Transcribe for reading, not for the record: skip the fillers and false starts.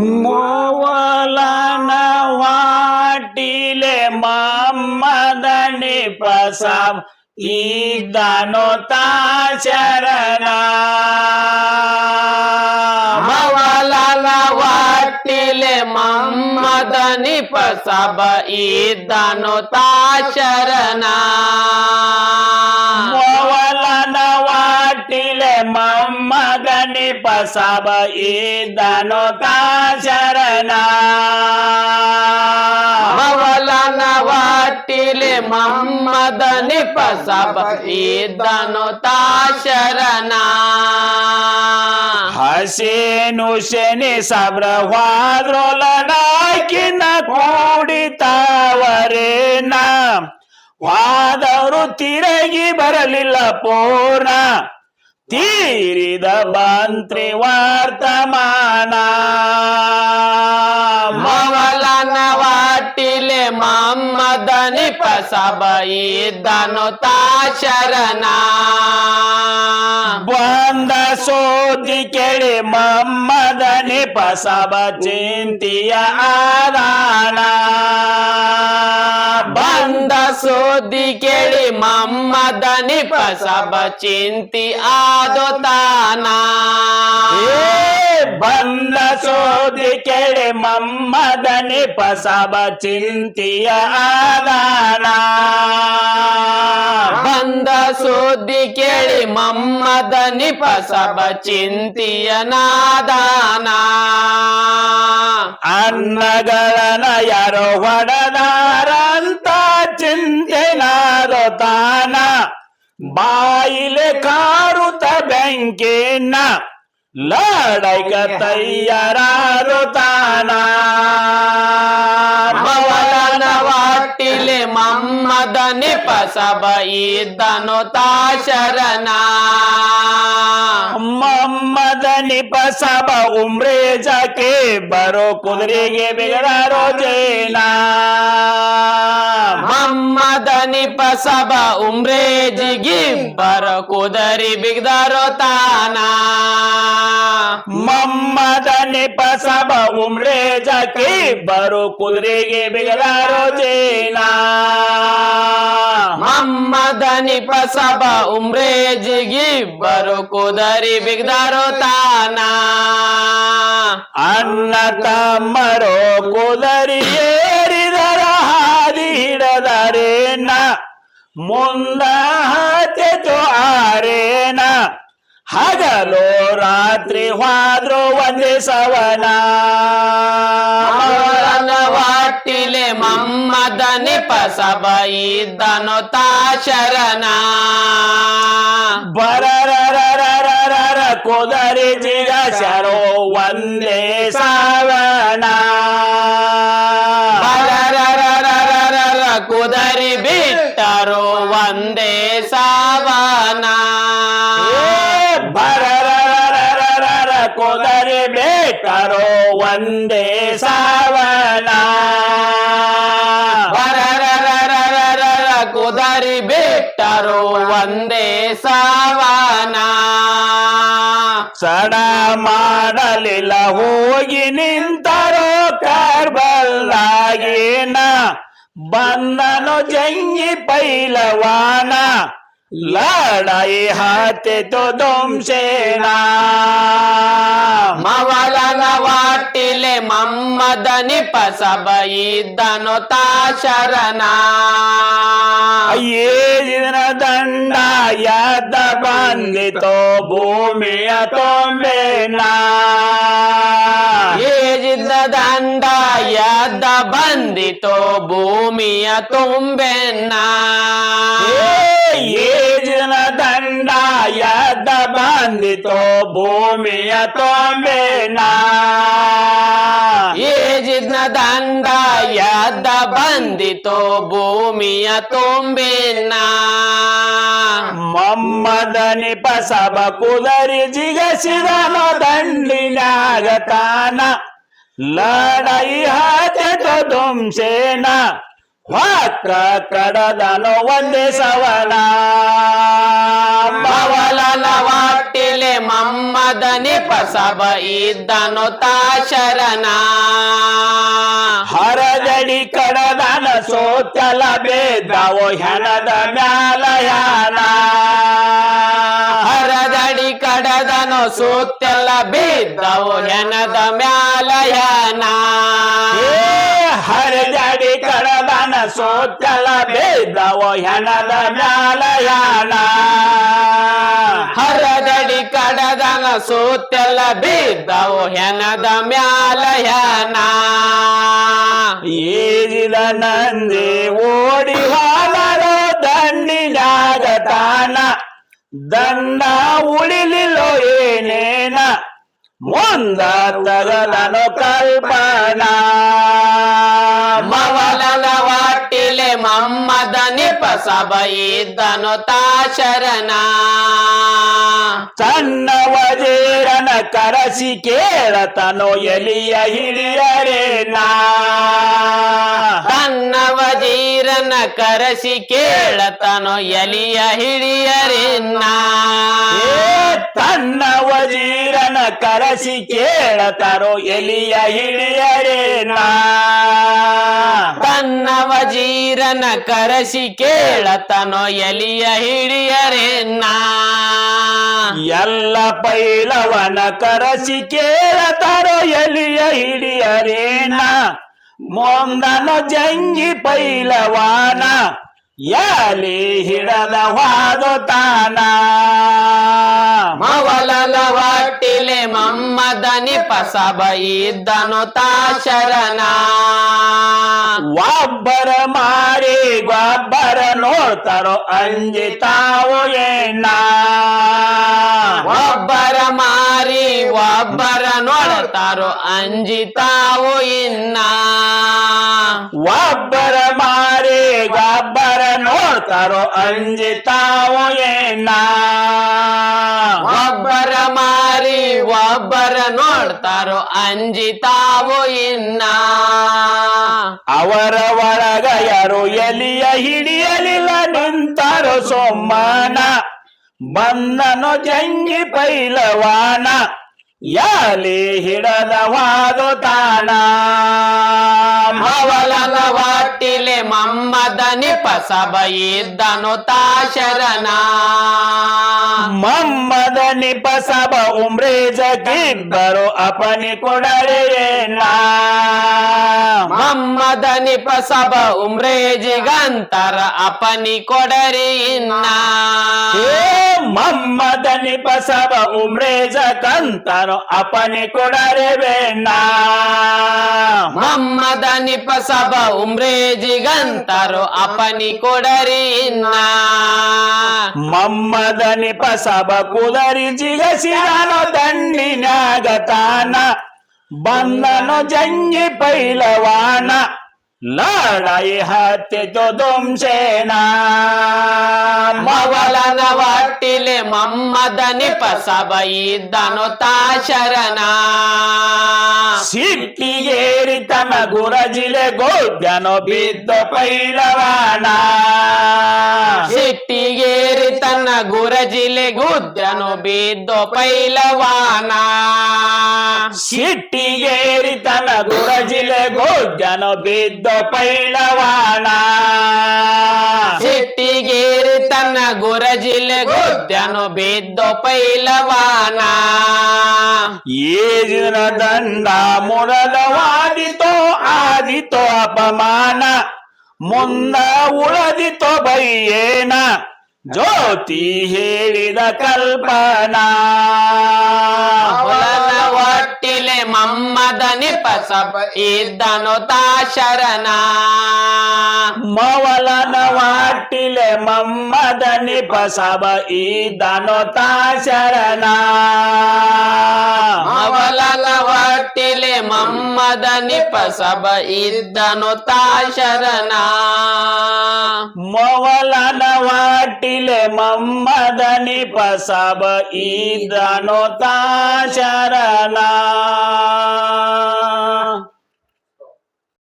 मोवलन वाटिले मम्मदनि पसाब इदानोता शरणा मोवलन वाटिले मम्मदनि पसाब इदानोता शरणा मोवलन वाटिले मम्मदनि पसाब इदानोता शरणा मोवलन वाटिले मम्मदनि पसाब इदानोता शरणा ಹಸೇನುಶನಿ ಸಬ್ರ ವಾದ್ರೊಲಡಾಕಿನ ಕೂಡಿತಾವರೇನ ವಾದವರು ತಿರುಗಿ ಬರಲಿಲ್ಲ ಪೂರ್ಣ ತೀರಿದ ಬಂತ್ರಿ ವರ್ತಮಾನ ಮೊವಲನ ವಾಟಿಲೆ ಮಮ್ಮದನಿ ಪಸಬ ಇದ್ದನುತಾ ಶರಣ ಬಂದ ಸೋದಿ ಕೇಳಿ ಮಮ್ಮದನಿ ಪಸಬ ಚಿಂತಿಯ ಆದಾನ ಬಂದ ಸೋದಿ ಕೇಳಿ ಮಮ್ಮದನಿ ಪಸಬ ಚಿಂತಿ ಆದೋತಾನ ಬಂದ ಸೋದಿ ಕೇಳಿ ಮಮ್ಮದನಿ ಪಸಬ ಚಿಂತಿಯ ಆದಾನ ಬಂದ ಸುದ್ದಿ ಕೇಳಿ ಮಮ್ಮದನಿ ಪಸಬ ಚಿಂತಿಯ ನಾದಾನ ಅನ್ನಗಳನ ಯಾರೋ ಹೊಡೆದಾರಂತ ಚಿಂತೆನಾದೋ ತಾನ ಬಾಯಿಲೆ ಕಾರುತ್ತ ಬೆಂಕಿನ ಲಡೈಕ ತಯ್ಯಾರೋ ತಾನ ಮೊವಲನ ವಾಟಿಲೆ ಮಮ್ಮದನಿ ಪಸಬ ಇದ್ದನುತಾ ಶರಣ ಮಮ್ಮದನಿ ಪಸಬ ಉಮ್ರೆ ಜಾಕೆ ಬರೋ ಕುದುರೆಗೆ ಬಿಗಡಾರೋ ಜೇನ ಮಮ್ಮದನಿ ಪಸಬ ಉಮ್ರೆ ಜಿಗಿ ಬರ ಕುದರಿ ಬಿಗ್ದಾರೋ ತಾನ ಮಮ್ಮದನಿ ಪಸಬ ಉಮ್ರೆ ಜಾಕೆ ಬರೋ ಕುದುರೆಗೆ ಬಿಗಡಾರೋ ಜೇನ ಮಮ್ಮದನಿ ಪಸಬ ಉಮ್ರೆ ಜಿಗಿ ಬರು ಕುದರಿ ಬಿಗ್ದಾರೋ ತಾನ ಅನ್ನ ತಮ್ಮರೋ ಕುದರಿ ಏರಿದರ ಹಾದಿ ಹಿಡದರೇನ ಮುಂದ ಹತ್ತೆತು ಆರೇನ ಹಗಲು ರಾತ್ರಿ ಹೋದ್ರು ಒಂದೇ ಸವನ ಮೊವಲನ ವಾಟಿಲೆ ಮಮ್ಮದನಿ ಪಸಬ ಇದ್ದನುತಾ ಶರಣ ಬರರರರರರರ ಕುದರಿ ಜಿಗ ಶರೋ ಒಂದೇ ಸವನ ಬರರರರರರರ ಕುದರಿ ಬಿಟ್ಟರು ಒಂದೇ ಸಾವನ ಬರರರರರರ ಕುದರಿ ಬೇಕರೋ ಒಂದೇ ಸವನ ಬರರರರರರ ಕುದರಿ ಬಿಟ್ಟರು ಒಂದೇ ಸಾವನ ಸಡ ಮಾಡಲಿಲ್ಲ ಹೋಗಿ ನಿಂತರೋ ಕಾರ್ಬಲ್ಲಾಗೇನ ಬಂದನು ಜಂಗಿ ಪೈಲವಾನ ಲಡಾಯಿ ಹತ್ತಿತು ದುಂಸೇನ ಮೊವಲನ ವಾಟಿಲೆ ಮಮ್ಮದನಿ ಪಸಬ ಇದ್ದನುತಾ ಶರಣ ಏಜಿನ ದಂಡ ಎದ್ದ ಬಂದಿತೋ ಭೂಮಿಯ ತೊಂಬೇನ ಏಜಿದ್ದ ದಂಡ ಎದ್ದ ಬಂದಿತೋ ಭೂಮಿಯ ತುಂಬೆನ್ನ ಏಜಿನ ದಂಡ ಎದ್ದ ಬಂದಿತೋ ಭೂಮಿಯ ತೊಂಬೇನ ಏಜಿದ್ನ ದಂಡ ಎದ್ದ ಬಂದಿತೋ ಭೂಮಿಯ ತುಂಬೆನ್ನ ಮಮ್ಮದನಿ ಪಸಬ ಕುದರಿ ಜಿಗಸಿದನು ದಂಡಿನಾಗ ತಾನ ಲಡೈ ಹತ್ತೆತು ದುಂಸೇನ ವಾಕ ಕಡದನು ಒಂದೇ ಸವನ ಮವಲನ ವಾಟಿಲೆ ಮಮ್ಮದನಿ ಪಸಬ ಇದ್ದನು ತಾಶರನ ಹರದಡಿ ಕಡದನ ಸೋತಲ ಬೇದವು ಹೆಣದ ಮ್ಯಾಲಯಾನ ಹರದಡಿ ಕಡದನು ಸೂತ್ಯಲ್ಲ ಬಿದ್ದವು ಹೆಣದ ಮ್ಯಾಲಯನ ಹರದಡಿ ಕಡದನ ಸೋತಲ ಬೇದವು ಹೆಣದ ಮ್ಯಾಲಯಾನ ಹರದಡಿ ಕಡದನ ಸೂತ್ಯಲ್ಲ ಬಿದ್ದವು ಹೆಣದ ಮ್ಯಾಲಯನ ಏರಿದ ನಂದಿ ಓಡಿ ಹಾಲರೋ ದಂಡಿನಾಗ ತಾನ ದಂಡ ಉಳಿಲಿಲ್ಲೋ ಏನೇನ ಮುಂದ ತಗಲನು ಕಲ್ಪನಾ ಮವಲನ ವಾಟಿಲೆ ಮಮ್ಮದನಿ ಪಸಬ ಇದ್ದನು ತಾಶರನ ಸಣ್ಣ ವಜೀರನ ಕರಸಿ ಕೇಳತನು ಎಲಿಯ ಹಿರಿಯರೇನ ತನ್ನ ವಜೀರನ ಕರೆಸಿ ಕೇಳತನು ಎಲಿಯ ಹಿರಿಯರಿನ್ನ ತನ್ನ ವಜೀರನ ಕರಸಿ ಕೇಳತರೋ ಎಲಿಯ ಹಿರಿಯರೇನ ತನ್ನ ವಜೀರನ ಕರೆಸಿ ಕೇಳತನು ಎಲಿಯ ಹಿರಿಯರಿನ್ನ ಎಲ್ಲ ಪೈಲವನ ಕರಸಿ ಕೇಳತರೋ ಎಲಿಯ ಹಿರಿಯರೇನ ಮುಂದನು ಜಂಗಿ ಪೈಲವಾನ ಯಾಲಿ ಹಿಡದ ವಾದು ತಾನ ಮವಲನ ವಾಟಿಲೆ ಮಮ್ಮದನಿ ಪಸಬ ಇದ್ದನು ತಾಶರನ ಒಬ್ಬರ ಮಾರಿ ಗೊಬ್ಬರ ನೋಡ್ತಾರೋ ಅಂಜಿ ತಾವು ಏನ ಒಬ್ಬರ ಮಾರಿ ಒಬ್ಬರ ನೋಡ್ತಾರೋ ಅಂಜಿ ತಾವು ಇನ್ನ ಒಬ್ಬರ ಮಾರಿ ಗೊಬ್ಬರ ನೋಡ್ತಾರೋ ಅಂಜಿ ತಾವು ಏನ ಒಬ್ಬರ ಮಾರಿ ಒಬ್ಬರ ನೋಡ್ತಾರೋ ಅಂಜಿ ತಾವು ಇನ್ನ ಅವರ ಒಳಗ ಯಾರು ಎಲಿಯ ಹಿಡಿಯಲಿಲ್ಲ ನಿಂತಾರೋ ಸೋಮನ ಬಂದನು ಜಂಗಿ ಪೈಲವಾನ ಯಾಲಿ ಹಿಡದ ವಾದು ತಾನ ಮವಲನ ವಾಟಿಲೆ ಮಮ್ಮದನಿ ಪಸಬ ಇದ್ದನು ತಾಶರನ ಮಮ್ಮದ ನಿಪಸಬ ಉಮ್ರೇಜ ಗಿಬ್ಬರು ಅಪನಿ ಕೊಡರೇನ ಮಮ್ಮದನಿ ಪಸಬ ಉಮ್ರೇಜಿಗಂತರ ಅಪನಿ ಕೊಡರಿ ಇನ್ನ ಮಮ್ಮದ ನಿಪಸಬ ಉಮ್ರೇಜ ಕಂತನು ಅಪನಿ ಕೊಡರೇನ ಮಮ್ಮದನಿ ಪಸಬ ಉಮ್ರೇಜಿಗಂತರು ಅಪನಿ ಕೊಡರಿ ಇನ್ನ ಮಮ್ಮದ ನಿಪಸಬ ಕುದರಿ ಜಿಗಸಿದನು ದಂಡಿನಾಗ ತಾನ ಬಂದನು ಜಂಗಿ ಪೈಲವಾನ ಲಡಾಯಿ ಹತ್ತಿತು ದುಂಸೇನ ಮವಲನ ವಾಟಿಲೆ ಮಮ್ಮದನಿ ಪಸಬ ಇದ್ದನು ತಾಶರನ ಸಿಟ್ಟಿಗೇರಿ ತನ್ನ ಗುರಜಿಲೆ ಗೋದ್ಯನು ಬಿದ್ದ ಪೈಲವಾನ ಸಿಟ್ಟಿಗೇರಿ ತನ್ನ ಗುರಜಿಲೆ ಗುದ್ದನು ಬಿದ್ದು ಪೈಲವಾನ ಸಿಟ್ಟಿಗೇರಿ ತನ್ನ ಗುರಜಿಲೆ ಗೋದ್ಯನು ಬಿದ್ದ ಪೈಲವಾನ ಸಿಟ್ಟಿಗೇರಿ ತನ್ನ ಗುರಜಿಲೆ ಗುದ್ದನು ಬಿದ್ದು ಪೈಲವಾನ ಏಜಿನ ದಂಡ ಮುರದವಾದಿತೋ ಆದಿತೋ ಅಪಮಾನ ಮುಂದ ಉಳದಿತೋ ಬೈಯೇನ ಜ್ಯೋತಿ ಹೇಳಿದ ಕಲ್ಪನಾ ಹೊಲನ ಒಟ್ಟಿಲೆ ಮಮ್ಮದನಿ ಪಸಬ ಇದ್ದನು ತಾಶರನ ಮವಲನ ವಾಟಿಲೆ ಮಮ್ಮದ ನಿಪಸಬ ಇದ್ದನು ತಾಶರನ ಮವಲನ ಒಟ್ಟಿಲೆ ಮಮ್ಮದನಿ ಪಸಬ ಇದ್ದನು ತಾಶರನ ಮವಲನ ವಾಟಿಲೆ ಮಮ್ಮದ ನಿಪಸಬ ಇದ್ದನು ತಾಶರನ